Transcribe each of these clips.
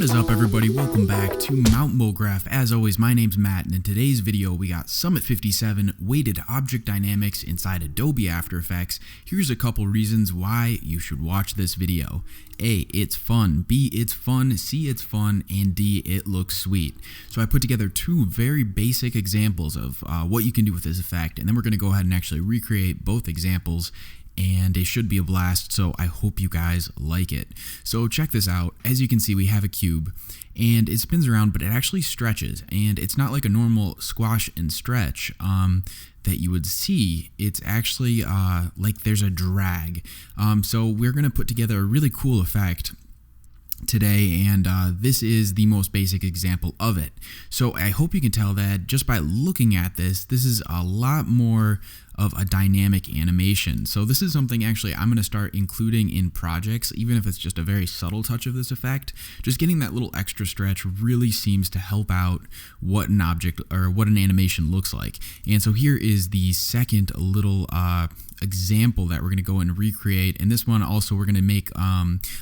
is up, everybody? Welcome back to Mount MoGraph. As always, my name's Matt, and in today's video we got Summit 57 weighted object dynamics inside Adobe After Effects. Here's a couple reasons why you should watch this video. A, it's fun. B, it's fun. C, it's fun. And D, it looks sweet. So I put together two very basic examples of what you can do with this effect, and then we're going to go ahead and actually recreate both examples, and it should be a blast, so I hope you guys like it. So check this out. As you can see, we have a cube, and it spins around, but it actually stretches, and it's not like a normal squash and stretch that you would see. It's actually like there's a drag. So we're going to put together a really cool effect today, and this is the most basic example of it. So I hope you can tell that just by looking at this is a lot more of a dynamic animation. So this is something actually I'm going to start including in projects, even if it's just a very subtle touch of this effect. Just getting that little extra stretch really seems to help out what an object or what an animation looks like. And so here is the second little example that we're going to go and recreate, and this one also we're going to make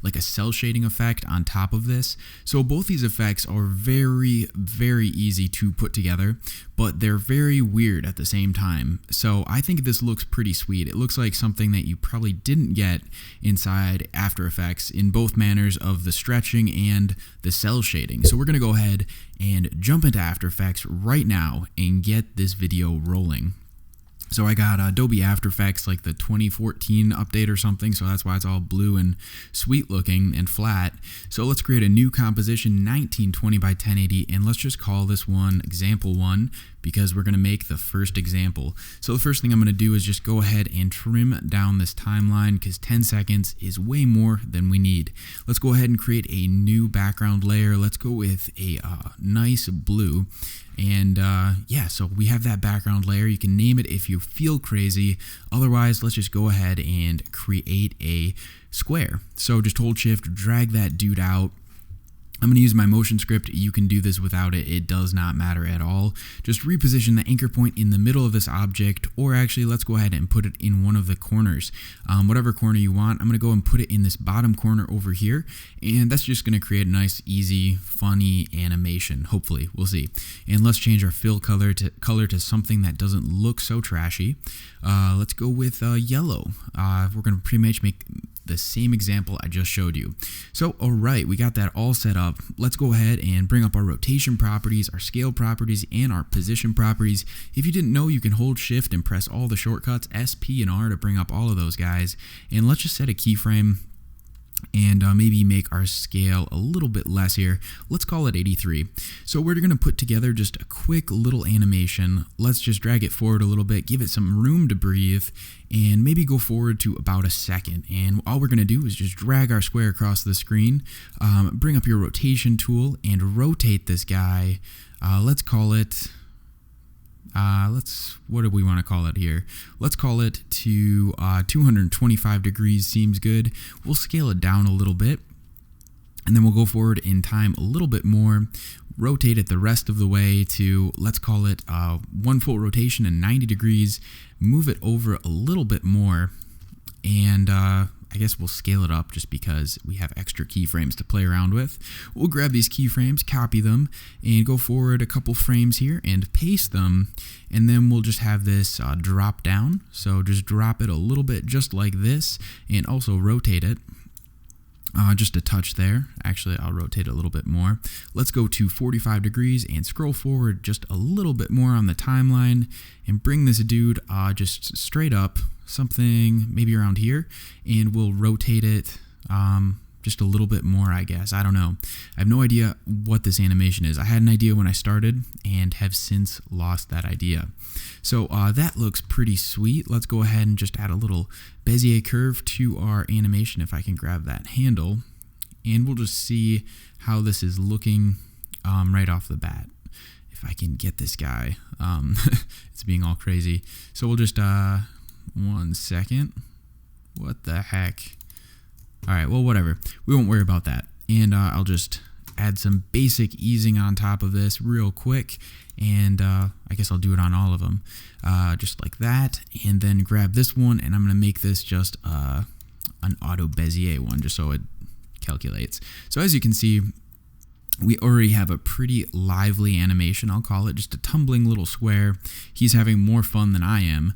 like a cell shading effect on top of this. So both these effects are very easy to put together, but they're very weird at the same time. So I think this looks pretty sweet. It looks like something that you probably didn't get inside After Effects in both manners of the stretching and the cell shading. So we're going to go ahead and jump into After Effects right now and get this video rolling. So I got Adobe After Effects, like the 2014 update or something, so that's why it's all blue and sweet looking and flat. So let's create a new composition, 1920 by 1080, and let's just call this one example 1, because we're going to make the first example. So the first thing I'm going to do is just go ahead and trim down this timeline, because 10 seconds is way more than we need. Let's go ahead and create a new background layer. Let's go with a nice blue. And yeah, so we have that background layer. You can name it if you feel crazy. Otherwise, let's just go ahead and create a square. So just hold shift, drag that dude out. I'm going to use my motion script. You can do this without it. It does not matter at all. Just reposition the anchor point in the middle of this object, or actually let's go ahead and put it in one of the corners. Whatever corner you want. I'm going to go and put it in this bottom corner over here, and that's just going to create a nice, easy, funny animation. Hopefully, we'll see. And let's change our fill color to something that doesn't look so trashy. Let's go with yellow. We're going to pretty much make the same example I just showed you. So alright, we got that all set up. Let's go ahead and bring up our rotation properties, our scale properties, and our position properties. If you didn't know, you can hold shift and press all the shortcuts S, P, and R to bring up all of those guys. And let's just set a keyframe and maybe make our scale a little bit less here. Let's call it 83. So we're going to put together just a quick little animation. Let's just drag it forward a little bit, give it some room to breathe, and maybe go forward to about a second. And all we're going to do is just drag our square across the screen, bring up your rotation tool, and rotate this guy. Let's call it... what do we want to call it here? Let's call it to 225 degrees seems good. We'll scale it down a little bit, and then we'll go forward in time a little bit more, rotate it the rest of the way to, let's call it 1 full rotation and 90 degrees, move it over a little bit more, and I guess we'll scale it up just because we have extra keyframes to play around with. We'll grab these keyframes, copy them, and go forward a couple frames here and paste them, and then we'll just have this drop down. So just drop it a little bit just like this, and also rotate it. Just a touch there. Actually, I'll rotate it a little bit more. Let's go to 45 degrees and scroll forward just a little bit more on the timeline and bring this dude just straight up, something maybe around here, and we'll rotate it just a little bit more, I guess. I don't know. I have no idea what this animation is. I had an idea when I started and have since lost that idea. So that looks pretty sweet. Let's go ahead and just add a little Bezier curve to our animation, if I can grab that handle, and we'll just see how this is looking right off the bat. If I can get this guy. It's being all crazy. So we'll just 1 second. What the heck? Alright, well, whatever. We won't worry about that. And I'll just add some basic easing on top of this real quick. And I guess I'll do it on all of them. Just like that. And then grab this one, and I'm going to make this just an auto Bezier one, just so it calculates. So as you can see, we already have a pretty lively animation, I'll call it, just a tumbling little square. He's having more fun than I am,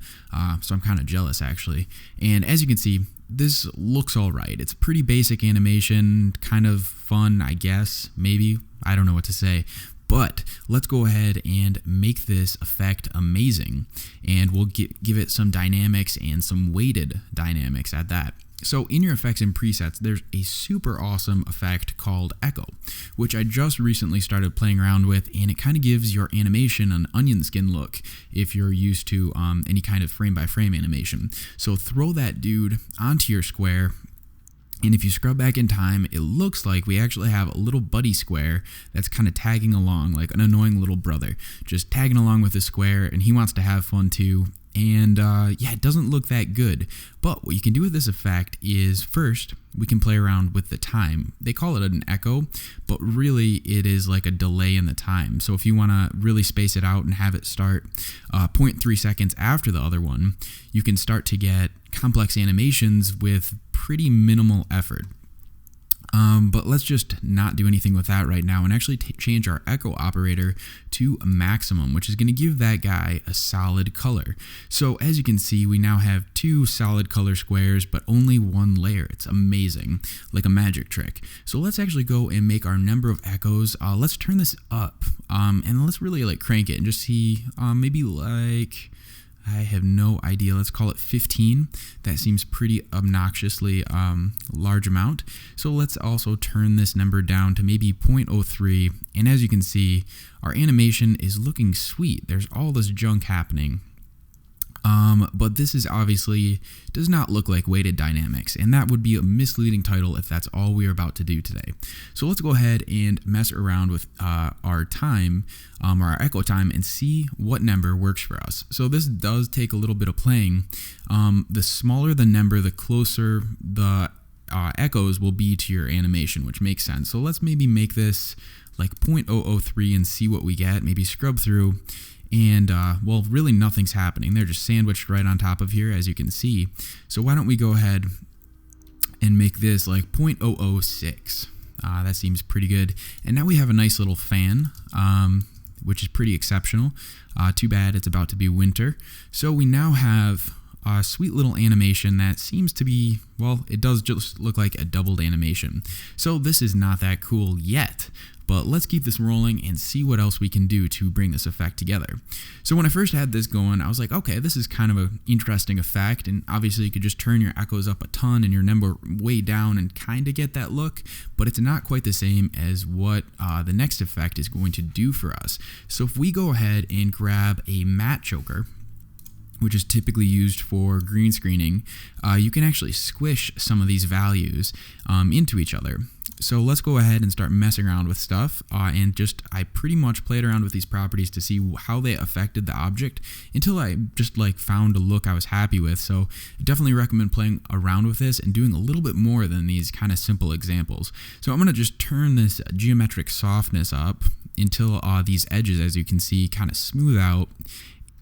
so I'm kind of jealous actually. And as you can see, this looks all right. It's pretty basic animation, kind of fun, I guess, maybe. I don't know what to say. But let's go ahead and make this effect amazing, and we'll give it some dynamics and some weighted dynamics at that. So in your effects and presets, there's a super awesome effect called Echo, which I just recently started playing around with, and it kind of gives your animation an onion skin look if you're used to any kind of frame-by-frame animation. So throw that dude onto your square, and if you scrub back in time, it looks like we actually have a little buddy square that's kind of tagging along, like an annoying little brother, just tagging along with the square, and he wants to have fun too. And yeah, it doesn't look that good. But what you can do with this effect is, first, we can play around with the time. They call it an echo, but really it is like a delay in the time. So if you want to really space it out and have it start 0.3 seconds after the other one, you can start to get complex animations with pretty minimal effort. But let's just not do anything with that right now and actually change our echo operator to maximum, which is going to give that guy a solid color. So as you can see, we now have 2 solid color squares, but only 1 layer. It's amazing, like a magic trick. So let's actually go and make our number of echoes. Let's turn this up, and let's really like crank it and just see, maybe like, I have no idea. Let's call it 15. That seems pretty obnoxiously large amount. So let's also turn this number down to maybe 0.03. And as you can see, our animation is looking sweet. There's all this junk happening. But this is obviously does not look like weighted dynamics, and that would be a misleading title if that's all we are about to do today. So let's go ahead and mess around with our time, or our echo time, and see what number works for us. So this does take a little bit of playing. The smaller the number, the closer the echoes will be to your animation, which makes sense. So let's maybe make this like 0.003 and see what we get. Maybe scrub through. And, well, really nothing's happening. They're just sandwiched right on top of here, as you can see. So why don't we go ahead and make this like 0.006. That seems pretty good. And now we have a nice little fan, which is pretty exceptional. Too bad it's about to be winter. So we now have a sweet little animation that seems to be, well, it does just look like a doubled animation. So this is not that cool yet. But let's keep this rolling and see what else we can do to bring this effect together. So when I first had this going, I was like, okay, this is kind of an interesting effect, and obviously you could just turn your echoes up a ton and your number way down and kind of get that look, but it's not quite the same as what the next effect is going to do for us. So if we go ahead and grab a matte choker, which is typically used for green screening, you can actually squish some of these values into each other. So let's go ahead and start messing around with stuff, and I pretty much played around with these properties to see how they affected the object until I just like found a look I was happy with. So I definitely recommend playing around with this and doing a little bit more than these kind of simple examples. So I'm going to just turn this geometric softness up until these edges, as you can see, kind of smooth out.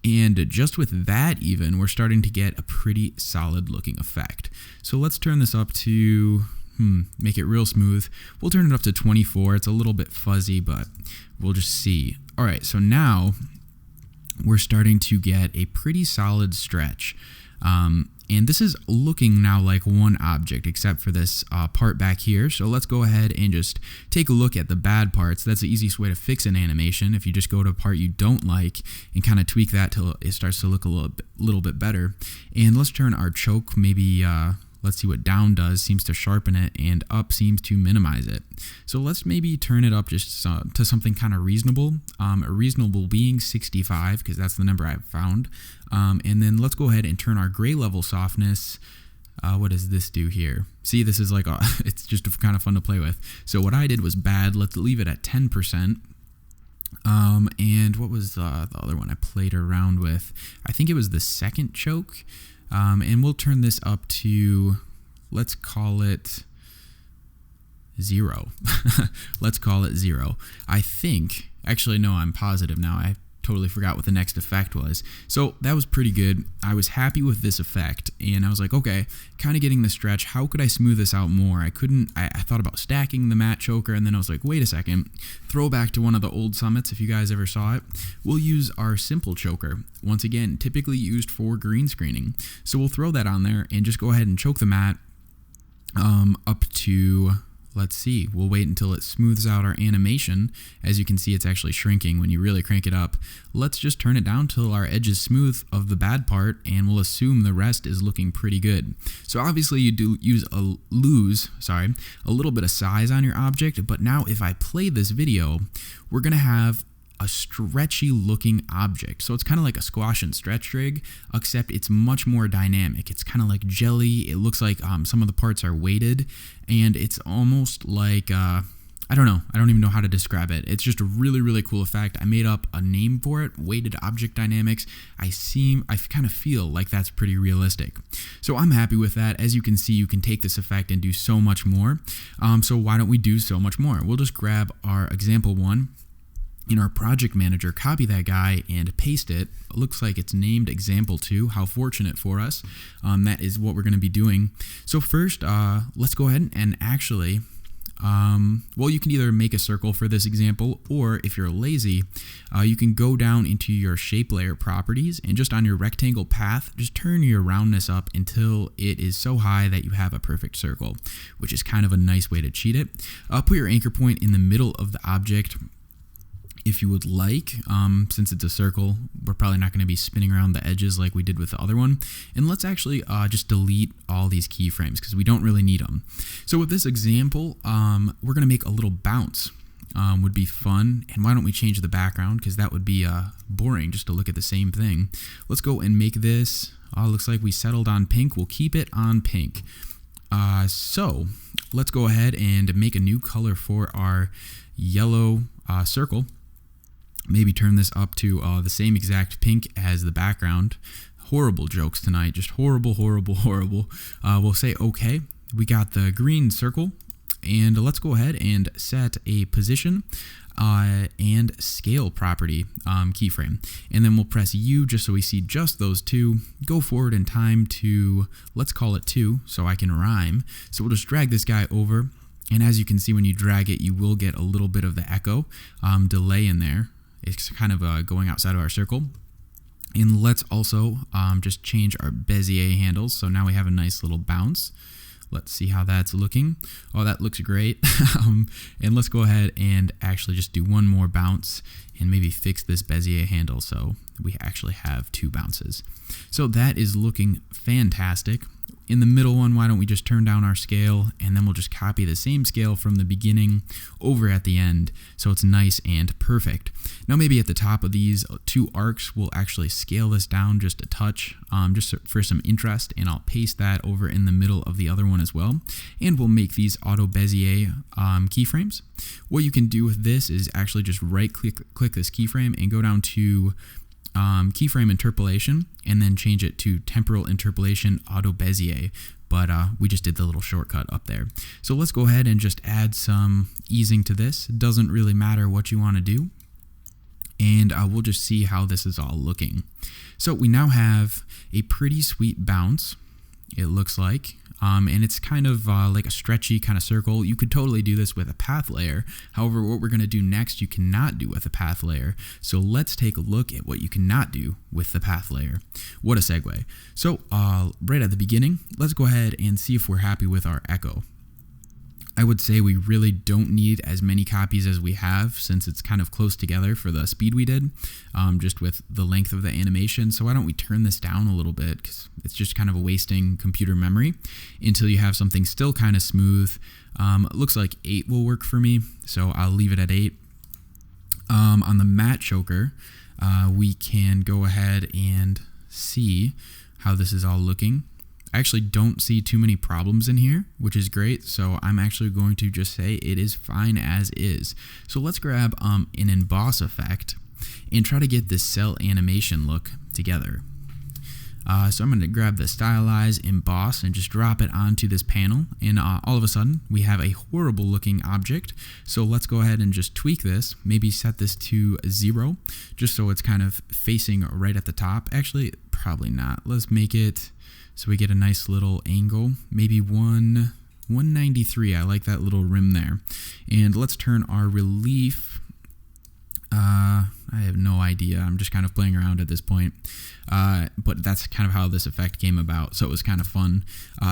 And just with that even, we're starting to get a pretty solid looking effect. So let's turn this up to, make it real smooth. We'll turn it up to 24. It's a little bit fuzzy, but we'll just see. All right, so now we're starting to get a pretty solid stretch. And this is looking now like one object, except for this part back here. So let's go ahead and just take a look at the bad parts. That's the easiest way to fix an animation. If you just go to a part you don't like and kind of tweak that till it starts to look a little bit better. And let's turn our choke maybe, let's see what down does. Seems to sharpen it, and up seems to minimize it. So let's maybe turn it up just to something kind of reasonable. A reasonable being 65, because that's the number I've found. And then let's go ahead and turn our gray level softness. What does this do here? See, this is like, it's just kind of fun to play with. So what I did was bad. Let's leave it at 10%. And what was the other one I played around with? I think it was the second choke. And we'll turn this up to, let's call it 0. Let's call it 0. I think, actually no, I'm positive now. I totally forgot what the next effect was. So that was pretty good. I was happy with this effect, and I was like, okay, kind of getting the stretch. How could I smooth this out more? I thought about stacking the matte choker, and then I was like, wait a second, throw back to one of the old summits if you guys ever saw it. We'll use our simple choker, once again, typically used for green screening. So we'll throw that on there and just go ahead and choke the matte up to... Let's see, we'll wait until it smooths out our animation. As you can see, it's actually shrinking when you really crank it up. Let's just turn it down till our edge is smooth of the bad part, and we'll assume the rest is looking pretty good. So obviously you do lose a little bit of size on your object, but now if I play this video, we're gonna have a stretchy looking object. So it's kind of like a squash and stretch rig, except it's much more dynamic. It's kind of like jelly. It looks like some of the parts are weighted, and it's almost like I don't know. I don't even know how to describe it. It's just a really, really cool effect. I made up a name for it, weighted object dynamics. I kind of feel like that's pretty realistic. So I'm happy with that. As you can see, you can take this effect and do so much more. So why don't we do so much more? We'll just grab our example one in our project manager, copy that guy and paste it. It looks like it's named example 2. How fortunate for us. That is what we're going to be doing. So first, let's go ahead and actually, well, you can either make a circle for this example, or if you're lazy, you can go down into your shape layer properties and just on your rectangle path, just turn your roundness up until it is so high that you have a perfect circle, which is kind of a nice way to cheat it. Put your anchor point in the middle of the object. If you would like, since it's a circle, we're probably not going to be spinning around the edges like we did with the other one. And let's actually just delete all these keyframes because we don't really need them. So with this example, we're going to make a little bounce. Would be fun. And why don't we change the background, because that would be boring just to look at the same thing. Let's go and make this. Looks like we settled on pink. We'll keep it on pink. So let's go ahead and make a new color for our yellow circle. Maybe turn this up to the same exact pink as the background. Horrible jokes tonight, just horrible, horrible, horrible. We'll say okay. We got the green circle, and let's go ahead and set a position and scale property keyframe. And then we'll press U just so we see just those two. Go forward in time to, let's call it 2 so I can rhyme. So we'll just drag this guy over. And as you can see, when you drag it, you will get a little bit of the echo delay in there. It's kind of going outside of our circle. And let's also just change our Bezier handles. So now we have a nice little bounce. Let's see how that's looking. Oh, that looks great. And let's go ahead and actually just do one more bounce and maybe fix this Bezier handle so we actually have 2 bounces. So that is looking fantastic. In the middle one, why don't we just turn down our scale, and then we'll just copy the same scale from the beginning over at the end so it's nice and perfect. Now maybe at the top of these 2 arcs, we'll actually scale this down just a touch, just for some interest, and I'll paste that over in the middle of the other one as well. And we'll make these auto Bezier keyframes. What you can do with this is actually just right click this keyframe and go down to keyframe interpolation, and then change it to temporal interpolation auto Bezier. But we just did the little shortcut up there. So let's go ahead and just add some easing to this. It doesn't really matter what you want to do. And we'll just see how this is all looking. So we now have a pretty sweet bounce, it looks like. And it's kind of like a stretchy kind of circle. You could totally do this with a path layer. However, what we're going to do next, you cannot do with a path layer. So let's take a look at what you cannot do with the path layer. What a segue. So right at the beginning, let's go ahead and see if we're happy with our echo. I would say we really don't need as many copies as we have, since it's kind of close together for the speed we did, just with the length of the animation. So why don't we turn this down a little bit, because it's just kind of a wasting computer memory until you have something still kind of smooth. It looks like 8 will work for me, so I'll leave it at 8. On the matte choker, we can go ahead and see how this is all looking. I actually don't see too many problems in here, which is great. So I'm actually going to just say it is fine as is. So let's grab an emboss effect and try to get this cell animation look together. So I'm going to grab the stylize emboss and just drop it onto this panel, and all of a sudden we have a horrible looking object. So let's go ahead and just tweak this, maybe set this to 0 just so it's kind of facing right at the top. Actually, probably not. Let's make it so we get a nice little angle, maybe 193. I like that little rim there. And let's turn our relief, I have no idea. I'm just kind of playing around at this point. But that's kind of how this effect came about. So it was kind of fun.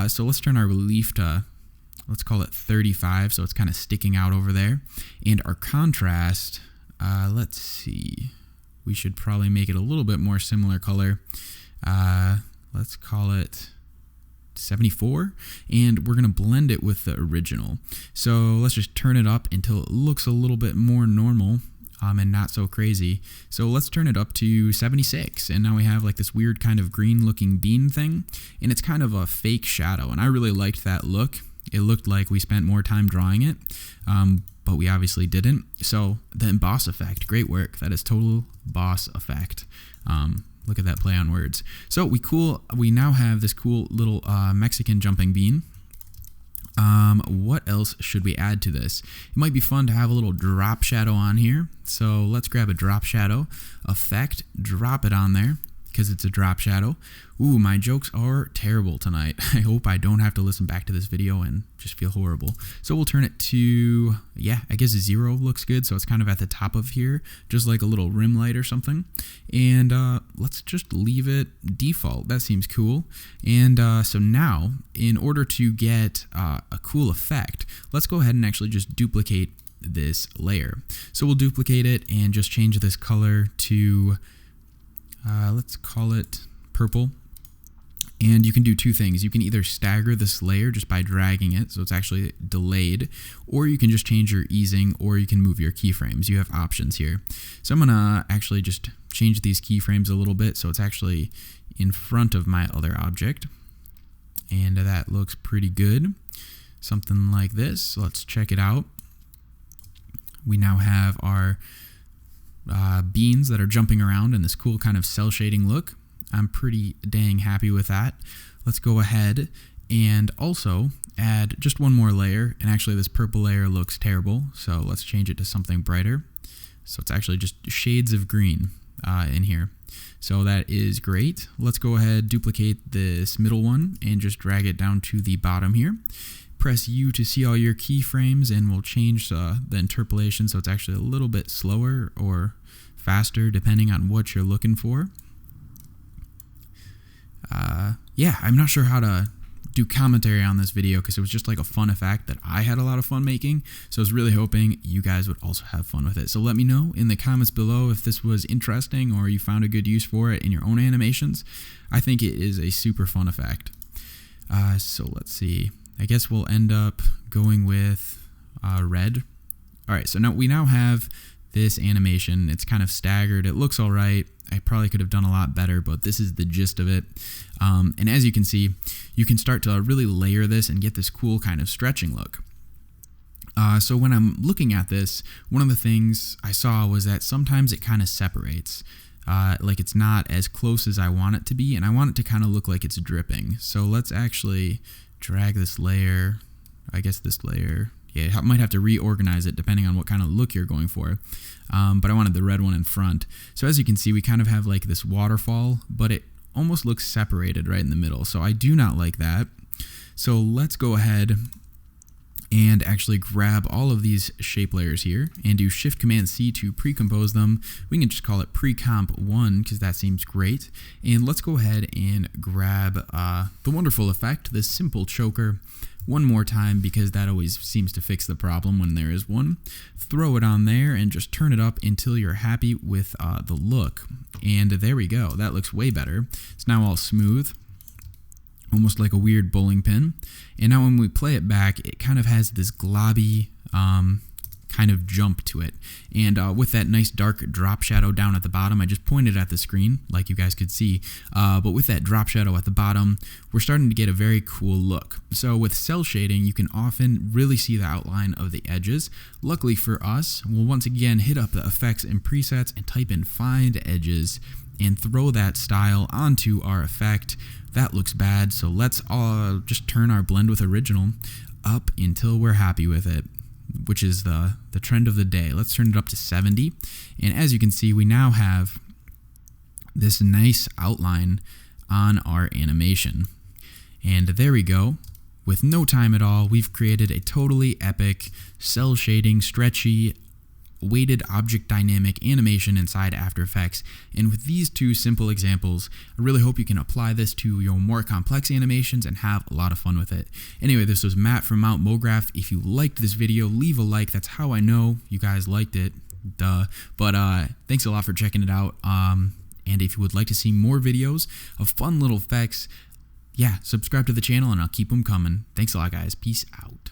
So let's turn our relief to, let's call it 35. So it's kind of sticking out over there. And our contrast, let's see. We should probably make it a little bit more similar color. Let's call it 74, and we're going to blend it with the original. So let's just turn it up until it looks a little bit more normal. And not so crazy. So let's turn it up to 76, and now we have like this weird kind of green looking bean thing, and it's kind of a fake shadow, and I really liked that look. It looked like we spent more time drawing it, but we obviously didn't. So the emboss effect, great work. That is total boss effect. Look at that play on words. So we now have this cool little Mexican jumping bean. What else should we add to this? It might be fun to have a little drop shadow on here. So let's grab a drop shadow effect, drop it on there because it's a drop shadow. Ooh, my jokes are terrible tonight. I hope I don't have to listen back to this video and just feel horrible. So we'll turn it to, yeah, I guess 0 looks good. So it's kind of at the top of here, just like a little rim light or something. And let's just leave it default. That seems cool. And so now, in order to get a cool effect, let's go ahead and actually just duplicate this layer. So we'll duplicate it and just change this color to, let's call it purple. And you can do two things. You can either stagger this layer just by dragging it, so it's actually delayed, or you can just change your easing, or you can move your keyframes. You have options here. So I'm gonna actually just change these keyframes a little bit so it's actually in front of my other object. And that looks pretty good. Something like this. So let's check it out. We now have our beans that are jumping around in this cool kind of cell shading look. I'm pretty dang happy with that. Let's go ahead and also add just one more layer. And actually this purple layer looks terrible, so let's change it to something brighter. So it's actually just shades of green in here. So that is great. Let's go ahead, duplicate this middle one and just drag it down to the bottom here. Press U to see all your keyframes, and we'll change the interpolation so it's actually a little bit slower or faster depending on what you're looking for. Yeah, I'm not sure how to do commentary on this video because it was just like a fun effect that I had a lot of fun making. So I was really hoping you guys would also have fun with it. So let me know in the comments below if this was interesting or you found a good use for it in your own animations. I think it is a super fun effect. So let's see. I guess we'll end up going with red. All right, so now we have this animation. It's kind of staggered. It looks all right. I probably could have done a lot better, but this is the gist of it. And as you can see, you can start to really layer this and get this cool kind of stretching look. So when I'm looking at this, one of the things I saw was that sometimes it kind of separates. Like it's not as close as I want it to be, and I want it to kind of look like it's dripping. So let's actually drag this layer, I guess this layer. Yeah, I might have to reorganize it depending on what kind of look you're going for. But I wanted the red one in front. So as you can see, we kind of have like this waterfall, but it almost looks separated right in the middle. So I do not like that. So let's go ahead and actually grab all of these shape layers here and do Shift-Command-C to pre-compose them. We can just call it pre-comp 1 because that seems great. And let's go ahead and grab the wonderful effect, this simple choker, one more time because that always seems to fix the problem when there is one. Throw it on there and just turn it up until you're happy with the look. And there we go. That looks way better. It's now all smooth, almost like a weird bowling pin. And now when we play it back, it kind of has this globby kind of jump to it. And with that nice dark drop shadow down at the bottom, I just pointed at the screen like you guys could see, but with that drop shadow at the bottom, we're starting to get a very cool look. So with cell shading, you can often really see the outline of the edges. Luckily for us, we'll once again hit up the effects and presets and type in find edges, and throw that style onto our effect. That looks bad, so let's just turn our blend with original up until we're happy with it, which is the trend of the day. Let's turn it up to 70, and as you can see, we now have this nice outline on our animation. And there we go. With no time at all, we've created a totally epic cell shading, stretchy, weighted object dynamic animation inside After Effects. And with these two simple examples, I really hope you can apply this to your more complex animations and have a lot of fun with it. Anyway, this was Matt from Mount MoGraph. If you liked this video, leave a like. That's how I know you guys liked it. Duh. But thanks a lot for checking it out. And if you would like to see more videos of fun little effects, yeah, subscribe to the channel and I'll keep them coming. Thanks a lot, guys. Peace out.